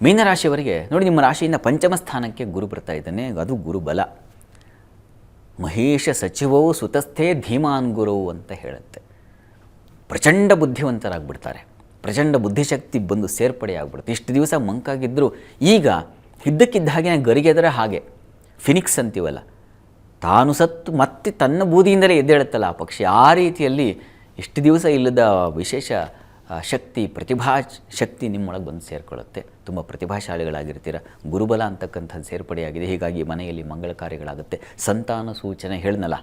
ಮೀನರಾಶಿಯವರಿಗೆ ನೋಡಿ, ನಿಮ್ಮ ರಾಶಿಯಿಂದ ಪಂಚಮ ಸ್ಥಾನಕ್ಕೆ ಗುರು ಬರ್ತಾ ಇದ್ದಾನೆ. ಅದು ಗುರುಬಲ. ಮಹೇಶ ಸಚಿವವು ಸುತಸ್ಥೇ ಧೀಮಾನ್ ಗುರು ಅಂತ ಹೇಳುತ್ತೆ. ಪ್ರಚಂಡ ಬುದ್ಧಿವಂತರಾಗ್ಬಿಡ್ತಾರೆ, ಪ್ರಚಂಡ ಬುದ್ಧಿಶಕ್ತಿ ಬಂದು ಸೇರ್ಪಡೆ ಆಗ್ಬಿಡುತ್ತೆ. ಇಷ್ಟು ದಿವಸ ಮಂಕಾಗಿದ್ದರೂ ಈಗ ಇದ್ದಕ್ಕಿದ್ದ ಹಾಗೆ ಗರಿಗೆದರ ಹಾಗೆ ಫಿನಿಕ್ಸ್ ಅಂತೀವಲ್ಲ, ತಾನು ಸತ್ತು ಮತ್ತೆ ತನ್ನ ಬೂದಿಯಿಂದಲೇ ಎದ್ದೇಳುತ್ತಲ್ಲ ಆ ಪಕ್ಷಿ, ಆ ರೀತಿಯಲ್ಲಿ ಇಷ್ಟು ದಿವಸ ಇಲ್ಲದ ವಿಶೇಷ ಶಕ್ತಿ, ಪ್ರತಿಭಾ ಶಕ್ತಿ ನಿಮ್ಮೊಳಗೆ ಬಂದು ಸೇರಿಕೊಳ್ಳುತ್ತೆ. ತುಂಬ ಪ್ರತಿಭಾಶಾಲಿಗಳಾಗಿರ್ತೀರ. ಗುರುಬಲ ಅಂತಕ್ಕಂಥದ್ದು ಸೇರ್ಪಡೆಯಾಗಿದೆ. ಹೀಗಾಗಿ ಮನೆಯಲ್ಲಿ ಮಂಗಳ ಕಾರ್ಯಗಳಾಗುತ್ತೆ. ಸಂತಾನ ಸೂಚನೆ ಹೇಳಿದ್ನಲ್ಲ,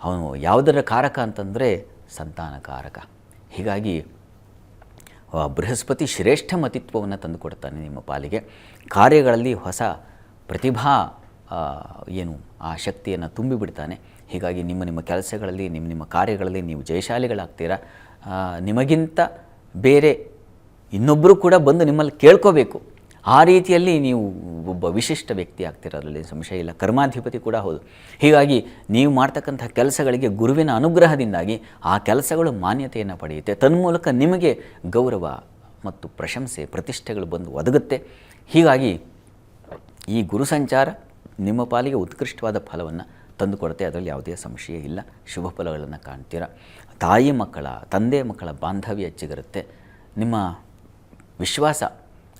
ಅವನು ಯಾವುದರ ಕಾರಕ ಅಂತಂದರೆ ಸಂತಾನ ಕಾರಕ. ಹೀಗಾಗಿ ಬೃಹಸ್ಪತಿ ಶ್ರೇಷ್ಠ ಮತಿತ್ವವನ್ನು ತಂದುಕೊಡ್ತಾನೆ ನಿಮ್ಮ ಪಾಲಿಗೆ. ಕಾರ್ಯಗಳಲ್ಲಿ ಹೊಸ ಪ್ರತಿಭಾ ಆ ಶಕ್ತಿಯನ್ನು ತುಂಬಿಬಿಡ್ತಾನೆ. ಹೀಗಾಗಿ ನಿಮ್ಮ ಕೆಲಸಗಳಲ್ಲಿ, ನಿಮ್ಮ ಕಾರ್ಯಗಳಲ್ಲಿ ನೀವು ಜಯಶಾಲಿಗಳಾಗ್ತೀರಾ. ನಿಮಗಿಂತ ಬೇರೆ ಇನ್ನೊಬ್ಬರು ಕೂಡ ಬಂದು ನಿಮ್ಮಲ್ಲಿ ಕೇಳ್ಕೋಬೇಕು. ಆ ರೀತಿಯಲ್ಲಿ ನೀವು ಒಬ್ಬ ವಿಶಿಷ್ಟ ವ್ಯಕ್ತಿ ಆಗ್ತೀರ, ಅದರಲ್ಲಿ ಸಂಶಯ ಇಲ್ಲ. ಕರ್ಮಾಧಿಪತಿ ಕೂಡ ಹೌದು. ಹೀಗಾಗಿ ನೀವು ಮಾಡ್ತಕ್ಕಂಥ ಕೆಲಸಗಳಿಗೆ ಗುರುವಿನ ಅನುಗ್ರಹದಿಂದಾಗಿ ಆ ಕೆಲಸಗಳು ಮಾನ್ಯತೆಯನ್ನು ಪಡೆಯುತ್ತೆ. ತನ್ಮೂಲಕ ನಿಮಗೆ ಗೌರವ ಮತ್ತು ಪ್ರಶಂಸೆ, ಪ್ರತಿಷ್ಠೆಗಳು ಬಂದು ಒದಗುತ್ತೆ. ಹೀಗಾಗಿ ಈ ಗುರು ಸಂಚಾರ ನಿಮ್ಮ ಪಾಲಿಗೆ ಉತ್ಕೃಷ್ಟವಾದ ಫಲವನ್ನು ತಂದುಕೊಡುತ್ತೆ. ಅದರಲ್ಲಿ ಯಾವುದೇ ಸಂಶಯ ಇಲ್ಲ. ಶುಭ ಫಲಗಳನ್ನು ಕಾಣ್ತೀರ. ತಾಯಿ ಮಕ್ಕಳ, ತಂದೆ ಮಕ್ಕಳ ಬಾಂಧವ್ಯ ಹೆಚ್ಚಿಗಿರುತ್ತೆ. ನಿಮ್ಮ ವಿಶ್ವಾಸ,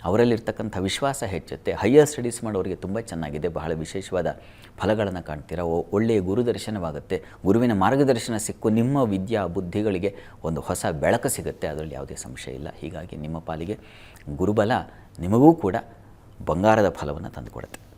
ಅವರಲ್ಲಿರ್ತಕ್ಕಂಥ ವಿಶ್ವಾಸ ಹೆಚ್ಚುತ್ತೆ. ಹೈಯರ್ ಸ್ಟಡೀಸ್ ಮಾಡೋರಿಗೆ ತುಂಬ ಚೆನ್ನಾಗಿದೆ. ಬಹಳ ವಿಶೇಷವಾದ ಫಲಗಳನ್ನು ಕಾಣ್ತೀರ. ಒಳ್ಳೆಯ ಗುರು ದರ್ಶನವಾಗುತ್ತೆ. ಗುರುವಿನ ಮಾರ್ಗದರ್ಶನ ಸಿಕ್ಕು ನಿಮ್ಮ ವಿದ್ಯಾ ಬುದ್ಧಿಗಳಿಗೆ ಒಂದು ಹೊಸ ಬೆಳಕು ಸಿಗುತ್ತೆ. ಅದರಲ್ಲಿ ಯಾವುದೇ ಸಂಶಯ ಇಲ್ಲ. ಹೀಗಾಗಿ ನಿಮ್ಮ ಪಾಲಿಗೆ ಗುರುಬಲ ನಿಮಗೂ ಕೂಡ ಬಂಗಾರದ ಫಲವನ್ನು ತಂದುಕೊಡುತ್ತೆ.